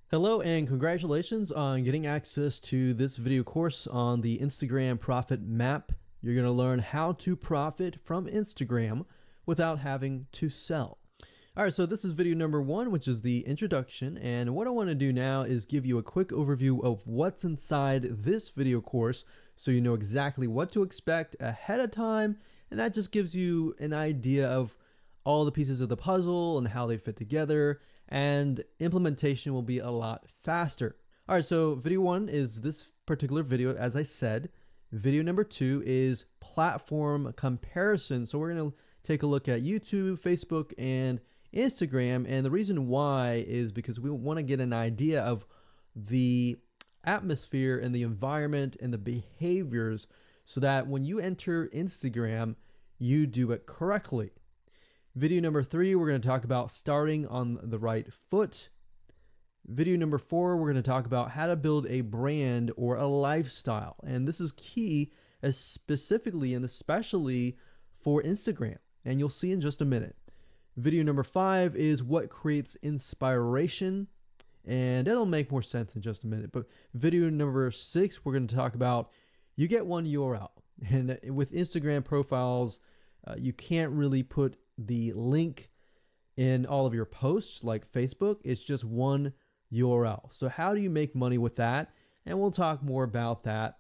Hello and congratulations on getting access to this video course on the Instagram Profit Map. You're going to learn how to profit from Instagram without having to sell. All right, so this is video number 1, which is the introduction. And what I want to do now is give you a quick overview of what's inside this video course so you know exactly what to expect ahead of time. And that just gives you an idea of all the pieces of the puzzle and how they fit together, and implementation will be a lot faster. All right, so video 1 is this particular video, as I said. Video number 2 is platform comparison. So we're going to take a look at YouTube, Facebook, and Instagram. And the reason why is because we want to get an idea of the atmosphere and the environment and the behaviors so that when you enter Instagram, you do it correctly. Video number 3, we're going to talk about starting on the right foot. Video number 4, we're going to talk about how to build a brand or a lifestyle. And this is key, as specifically and especially for Instagram. And you'll see in just a minute. Video number 5 is what creates inspiration. And it'll make more sense in just a minute. But video number 6, we're going to talk about you get one URL. And with Instagram profiles, you can't really put the link in all of your posts like Facebook. It's just one URL. So how do you make money with that? And we'll talk more about that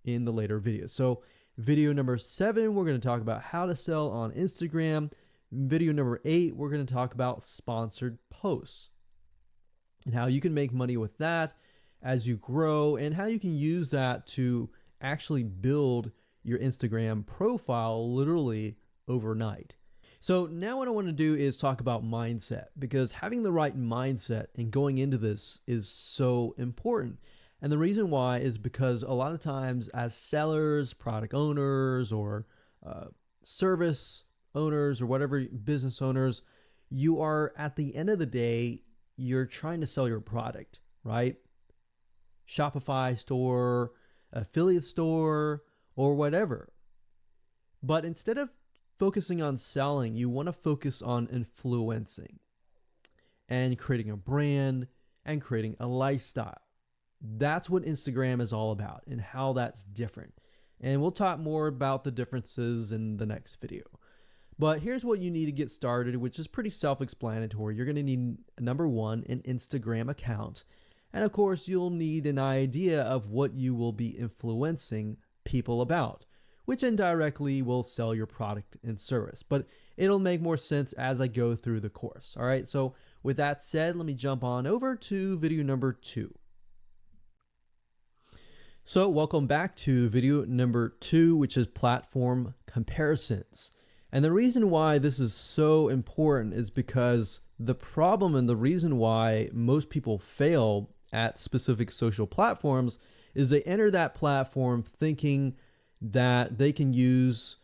in the later videos. So video number 7, we're going to talk about how to sell on Instagram. Video number 8, we're going to talk about sponsored posts and how you can make money with that as you grow, and how you can use that to actually build your Instagram profile literally overnight. So now what I want to do is talk about mindset, because having the right mindset and going into this is so important. And the reason why is because a lot of times as sellers, product owners, or service owners, or whatever, business owners, you are, at the end of the day, you're trying to sell your product, right? Shopify store, affiliate store, or whatever. But instead of focusing on selling, you want to focus on influencing and creating a brand and creating a lifestyle. That's what Instagram is all about and how that's different. And we'll talk more about the differences in the next video. But here's what you need to get started, which is pretty self-explanatory. You're going to need, number 1, an Instagram account. And of course, you'll need an idea of what you will be influencing people about, which indirectly will sell your product and service. But it'll make more sense as I go through the course. All right, so with that said, let me jump on over to video number 2. So welcome back to video number 2, which is platform comparisons. And the reason why this is so important is because the problem and the reason why most people fail at specific social platforms is they enter that platform thinking that they can use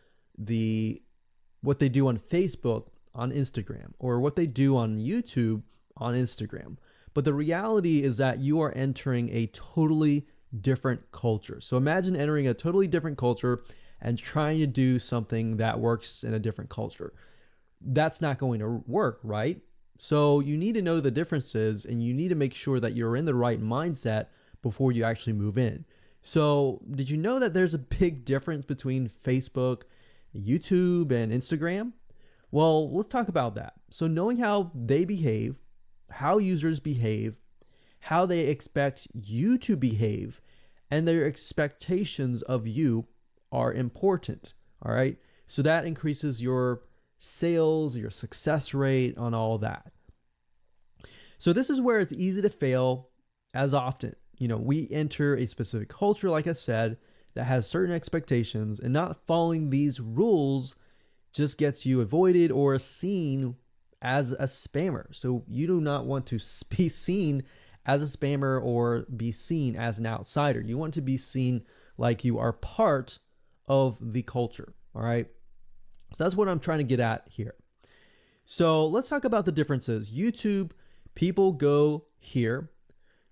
what they do on Facebook on Instagram, or what they do on YouTube on Instagram. But the reality is that you are entering a totally different culture. So imagine entering a totally different culture and trying to do something that works in a different culture. That's not going to work, right? So you need to know the differences, and you need to make sure that you're in the right mindset before you actually move in. So did you know that there's a big difference between Facebook, YouTube, and Instagram? Well, let's talk about that. So knowing how they behave, how users behave, how they expect you to behave, and their expectations of you are important. All right. So that increases your sales, your success rate on all that. So this is where it's easy to fail as often. We enter a specific culture, like I said, that has certain expectations, and not following these rules just gets you avoided or seen as a spammer. So you do not want to be seen as a spammer or be seen as an outsider. You want to be seen like you are part of the culture. All right. So that's what I'm trying to get at here. So let's talk about the differences. YouTube, people go here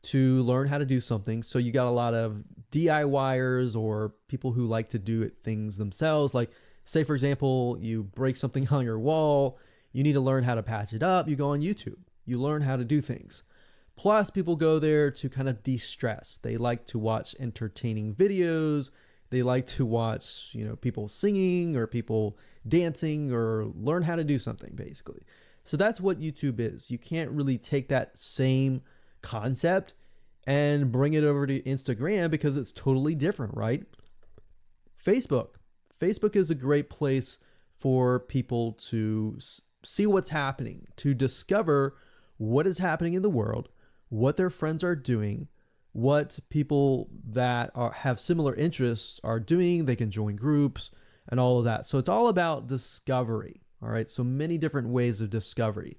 to learn how to do something. So you got a lot of DIYers, or people who like to do things themselves. Like, say, for example, you break something on your wall, you need to learn how to patch it up. You go on YouTube, you learn how to do things. Plus, people go there to kind of de-stress. They like to watch entertaining videos. They like to watch, people singing or people dancing or learn how to do something, basically. So that's what YouTube is. You can't really take that same concept and bring it over to Instagram because it's totally different, right? Facebook. Facebook is a great place for people to see what's happening, to discover what is happening in the world, what their friends are doing, what people that have similar interests are doing. They can join groups and all of that. So it's all about discovery. All right. So many different ways of discovery.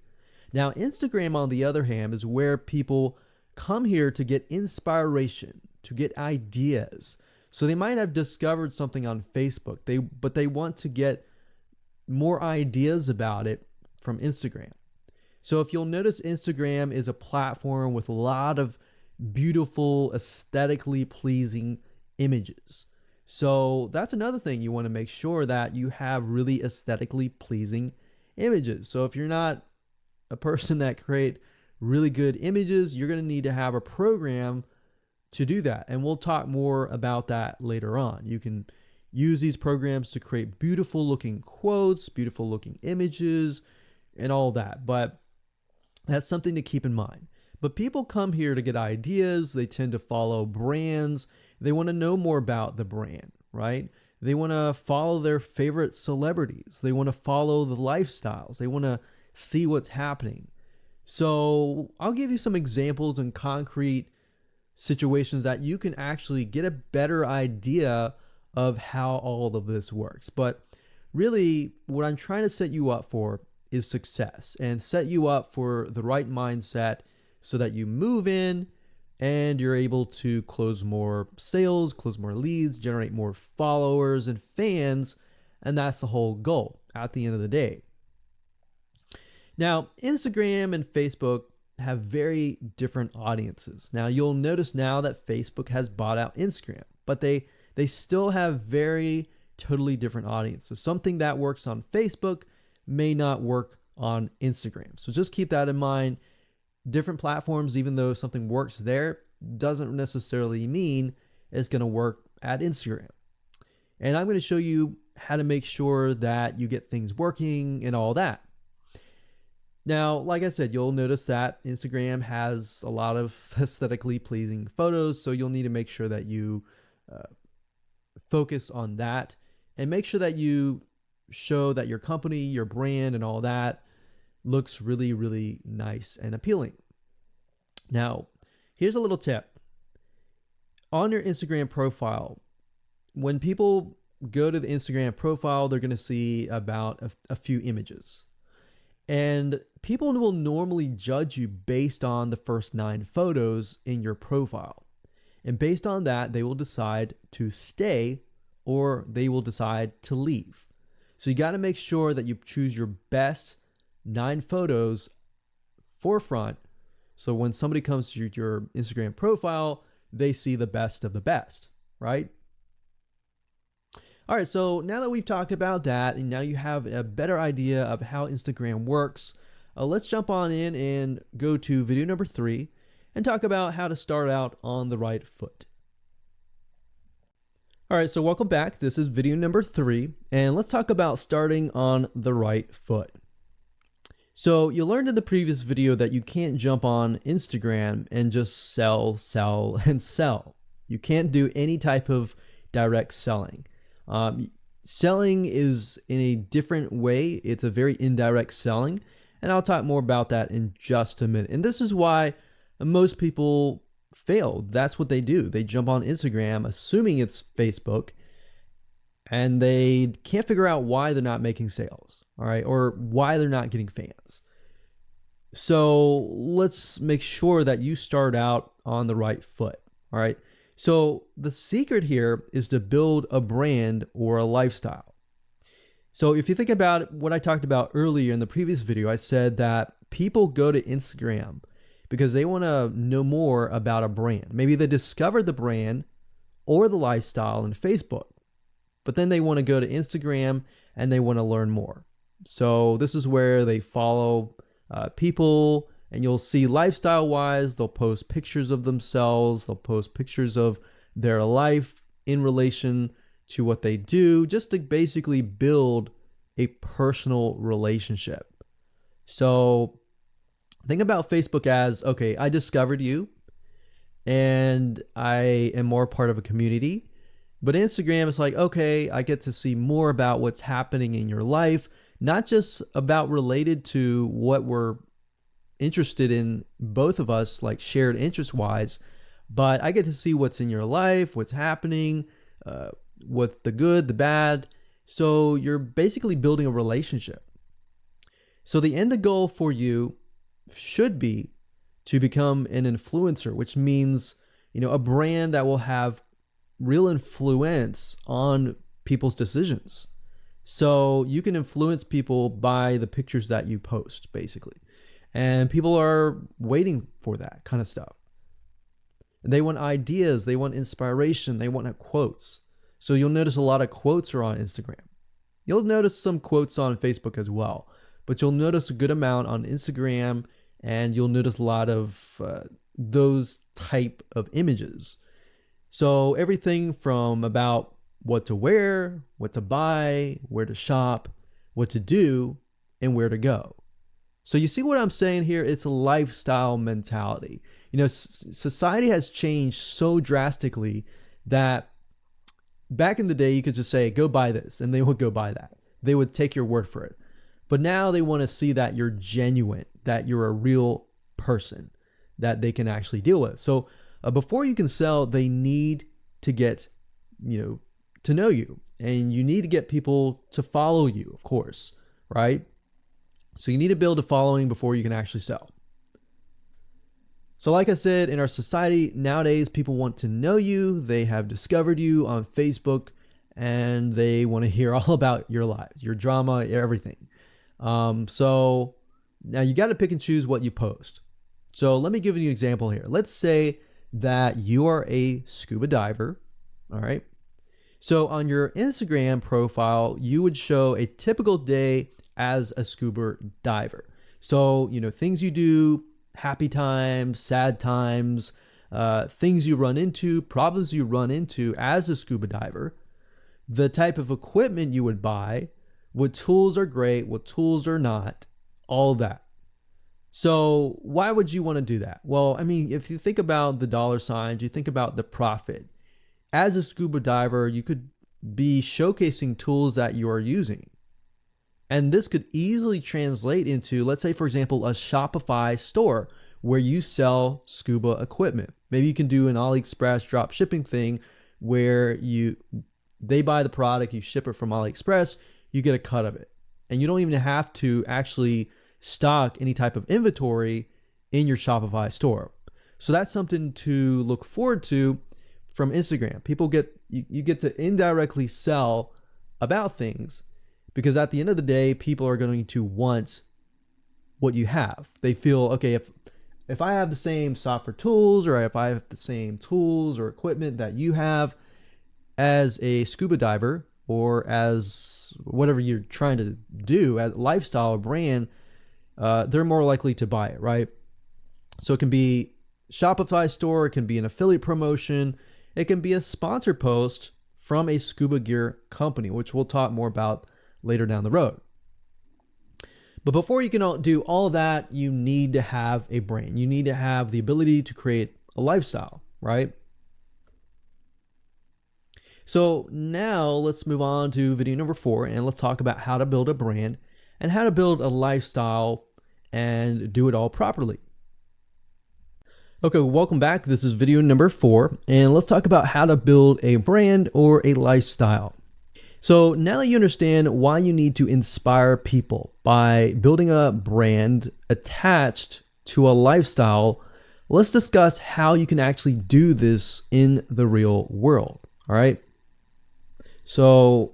Now, Instagram, on the other hand, is where people come here to get inspiration, to get ideas. So they might have discovered something on Facebook, but they want to get more ideas about it from Instagram. So if you'll notice, Instagram is a platform with a lot of beautiful, aesthetically pleasing images. So that's another thing. You want to make sure that you have really aesthetically pleasing images. So if you're not a person that create really good images, you're going to need to have a program to do that. And we'll talk more about that later on. You can use these programs to create beautiful looking quotes, beautiful looking images, and all that. But that's something to keep in mind. But people come here to get ideas. They tend to follow brands. They want to know more about the brand, right? They want to follow their favorite celebrities. They want to follow the lifestyles. They want to see what's happening. So I'll give you some examples and concrete situations that you can actually get a better idea of how all of this works. But really, what I'm trying to set you up for is success, and set you up for the right mindset so that you move in and you're able to close more sales, close more leads, generate more followers and fans. And that's the whole goal at the end of the day. Now, Instagram and Facebook have very different audiences. Now, you'll notice now that Facebook has bought out Instagram, but they still have very totally different audiences. Something that works on Facebook may not work on Instagram. So just keep that in mind. Different platforms, even though something works there, doesn't necessarily mean it's going to work at Instagram. And I'm going to show you how to make sure that you get things working and all that. Now, like I said, you'll notice that Instagram has a lot of aesthetically pleasing photos, so you'll need to make sure that you focus on that and make sure that you show that your company, your brand, and all that looks really, really nice and appealing. Now, here's a little tip. On your Instagram profile, when people go to the Instagram profile, they're going to see about a few images. And people will normally judge you based on the first 9 photos in your profile. And based on that, they will decide to stay or they will decide to leave. So you got to make sure that you choose your best 9 photos forefront. So when somebody comes to your Instagram profile, they see the best of the best, right? All right, so now that we've talked about that, and now you have a better idea of how Instagram works, let's jump on in and go to video number 3 and talk about how to start out on the right foot. All right, so welcome back. This is video number 3, and let's talk about starting on the right foot. So you learned in the previous video that you can't jump on Instagram and just sell, and sell. You can't do any type of direct selling. Selling is in a different way. It's a very indirect selling, and I'll talk more about that in just a minute. And this is why most people fail. That's what they do. They jump on Instagram assuming it's Facebook, and they can't figure out why they're not making sales, all right, or why they're not getting fans. So let's make sure that you start out on the right foot, all right? So the secret here is to build a brand or a lifestyle. So if you think about what I talked about earlier in the previous video, I said that people go to Instagram because they want to know more about a brand. Maybe they discovered the brand or the lifestyle in Facebook, but then they want to go to Instagram and they want to learn more. So this is where they follow people And you'll see lifestyle wise, they'll post pictures of themselves, they'll post pictures of their life in relation to what they do, just to basically build a personal relationship. So think about Facebook as, okay, I discovered you and I am more part of a community. But Instagram is like, okay, I get to see more about what's happening in your life, not just about related to what we're interested in, both of us, like shared interest wise, but I get to see what's in your life, what's happening, what the good, the bad. So you're basically building a relationship. So the end goal for you should be to become an influencer, which means, a brand that will have real influence on people's decisions. So you can influence people by the pictures that you post, basically. And people are waiting for that kind of stuff. They want ideas, they want inspiration, they want quotes. So you'll notice a lot of quotes are on Instagram. You'll notice some quotes on Facebook as well, but you'll notice a good amount on Instagram, and you'll notice a lot of those type of images. So everything from about what to wear, what to buy, where to shop, what to do, and where to go. So you see what I'm saying here? It's a lifestyle mentality. Society has changed so drastically that back in the day, you could just say, go buy this, and they would go buy that. They would take your word for it. But now they want to see that you're genuine, that you're a real person that they can actually deal with. So before you can sell, they need to get, to know you, and you need to get people to follow you, of course, right? So you need to build a following before you can actually sell. So like I said, in our society nowadays, people want to know you. They have discovered you on Facebook, and they want to hear all about your lives, your drama, everything. So now you got to pick and choose what you post. So let me give you an example here. Let's say that you are a scuba diver. All right. So on your Instagram profile, you would show a typical day as a scuba diver. So, things you do, happy times, sad times, things you run into, problems you run into as a scuba diver, the type of equipment you would buy, what tools are great, what tools are not, all that. So why would you want to do that? Well, if you think about the dollar signs, you think about the profit. As a scuba diver, you could be showcasing tools that you are using. And this could easily translate into, let's say, for example, a Shopify store where you sell scuba equipment. Maybe you can do an AliExpress drop shipping thing where they buy the product, you ship it from AliExpress, you get a cut of it. And you don't even have to actually stock any type of inventory in your Shopify store. So that's something to look forward to from Instagram. You get to indirectly sell about things, because at the end of the day, people are going to want what you have. They feel, okay, if I have the same software tools, or if I have the same tools or equipment that you have as a scuba diver, or as whatever you're trying to do as a lifestyle or brand, they're more likely to buy it, right? So it can be Shopify store, it can be an affiliate promotion, it can be a sponsored post from a scuba gear company, which we'll talk more about later down the road. But before you can do all of that, you need to have a brand. You need to have the ability to create a lifestyle, right? So now let's move on to video number 4, and let's talk about how to build a brand and how to build a lifestyle and do it all properly. Okay, welcome back. This is video number 4, and let's talk about how to build a brand or a lifestyle. So now that you understand why you need to inspire people by building a brand attached to a lifestyle, let's discuss how you can actually do this in the real world. All right. So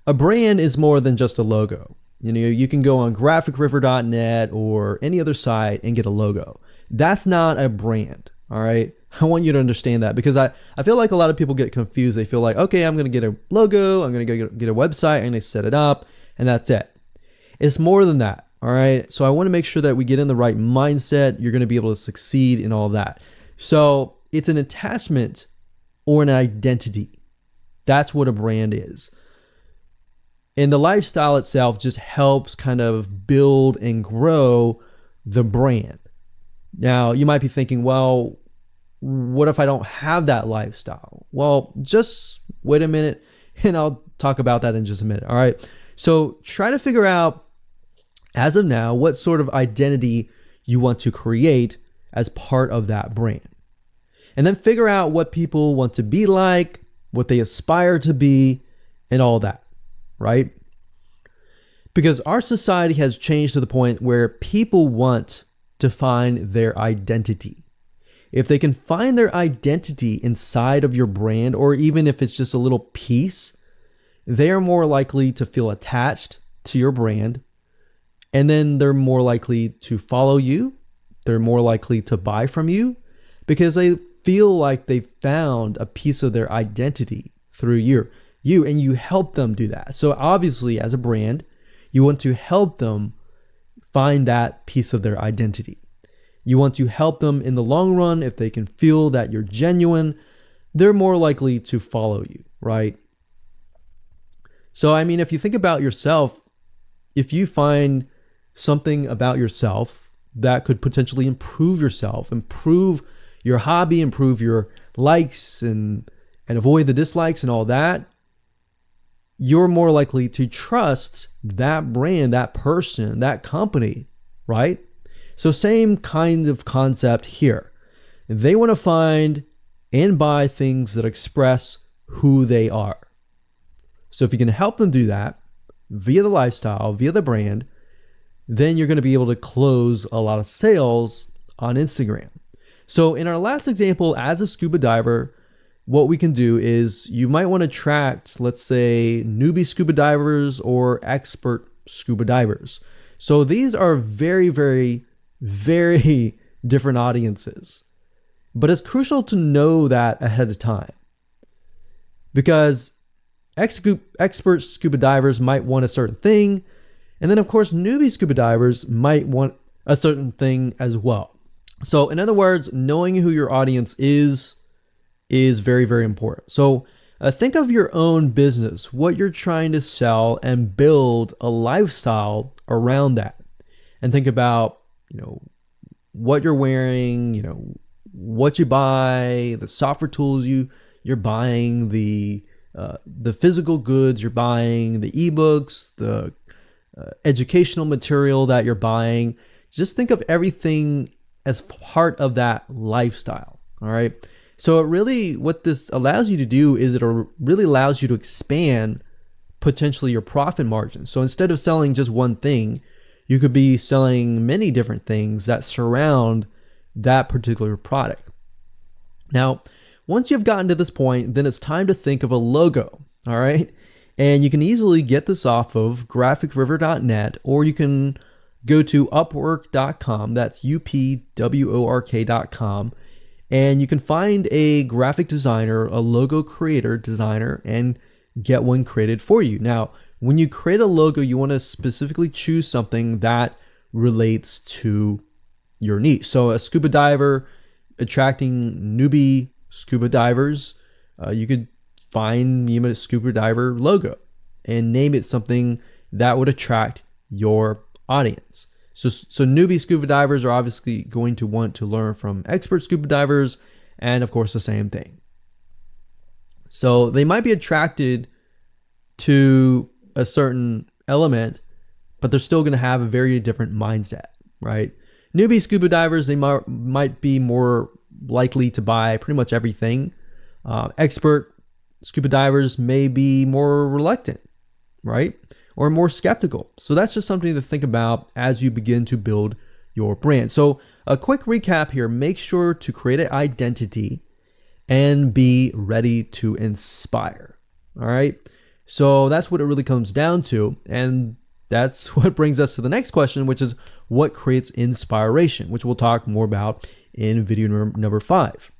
a brand is more than just a logo. You can go on graphicriver.net or any other site and get a logo. That's not a brand. All right. I want you to understand that, because I feel like a lot of people get confused. They feel like, okay, I'm going to get a logo, I'm going to get a website, I'm going to set it up, and that's it. It's more than that. All right. So I want to make sure that we get in the right mindset. You're going to be able to succeed in all that. So it's an attachment or an identity. That's what a brand is. And the lifestyle itself just helps kind of build and grow the brand. Now, you might be thinking, well, what if I don't have that lifestyle? Well, just wait a minute and I'll talk about that in just a minute. All right. So try to figure out, as of now, what sort of identity you want to create as part of that brand. And then figure out what people want to be like, what they aspire to be, and all that, right? Because our society has changed to the point where people want to find their identity. If they can find their identity inside of your brand, or even if it's just a little piece, they are more likely to feel attached to your brand. And then they're more likely to follow you. They're more likely to buy from you because they feel like they found a piece of their identity through you, and you help them do that. So obviously, as a brand, you want to help them find that piece of their identity. You want to help them in the long run. If they can feel that you're genuine, they're more likely to follow you, right? So, I mean, if you think about yourself, if you find something about yourself that could potentially improve yourself, improve your hobby, improve your likes and avoid the dislikes and all that, you're more likely to trust that brand, that person, that company, right? So same kind of concept here. They want to find and buy things that express who they are. So if you can help them do that via the lifestyle, via the brand, then you're going to be able to close a lot of sales on Instagram. So in our last example, as a scuba diver, what we can do is you might want to attract, let's say, newbie scuba divers or expert scuba divers. So these are very, very, very different audiences. But it's crucial to know that ahead of time, because expert scuba divers might want a certain thing. And then, of course, newbie scuba divers might want a certain thing as well. So in other words, knowing who your audience is very, very important. So think of your own business, what you're trying to sell, and build a lifestyle around that. And think about, what you're wearing, what you buy, the software tools you're buying, the physical goods you're buying, the ebooks, the educational material that you're buying. Just think of everything as part of that lifestyle. All right. So what this allows you to do is it really allows you to expand potentially your profit margin. So instead of selling just one thing, you could be selling many different things that surround that particular product. Now, once you've gotten to this point, then it's time to think of a logo. All right. And you can easily get this off of graphicriver.net, or you can go to upwork.com. That's upwork.com. And you can find a graphic designer, a logo creator, designer, and get one created for you. Now, when you create a logo, you want to specifically choose something that relates to your niche. So a scuba diver attracting newbie scuba divers, you could find a scuba diver logo and name it something that would attract your audience. So newbie scuba divers are obviously going to want to learn from expert scuba divers, and of course the same thing. So they might be attracted to a certain element, but they're still going to have a very different mindset, right? Newbie scuba divers, they might be more likely to buy pretty much everything. Expert scuba divers may be more reluctant, right? Or more skeptical. So that's just something to think about as you begin to build your brand. So a quick recap here: make sure to create an identity and be ready to inspire. All right. So that's what it really comes down to. And that's what brings us to the next question, which is what creates inspiration, which we'll talk more about in video number 5.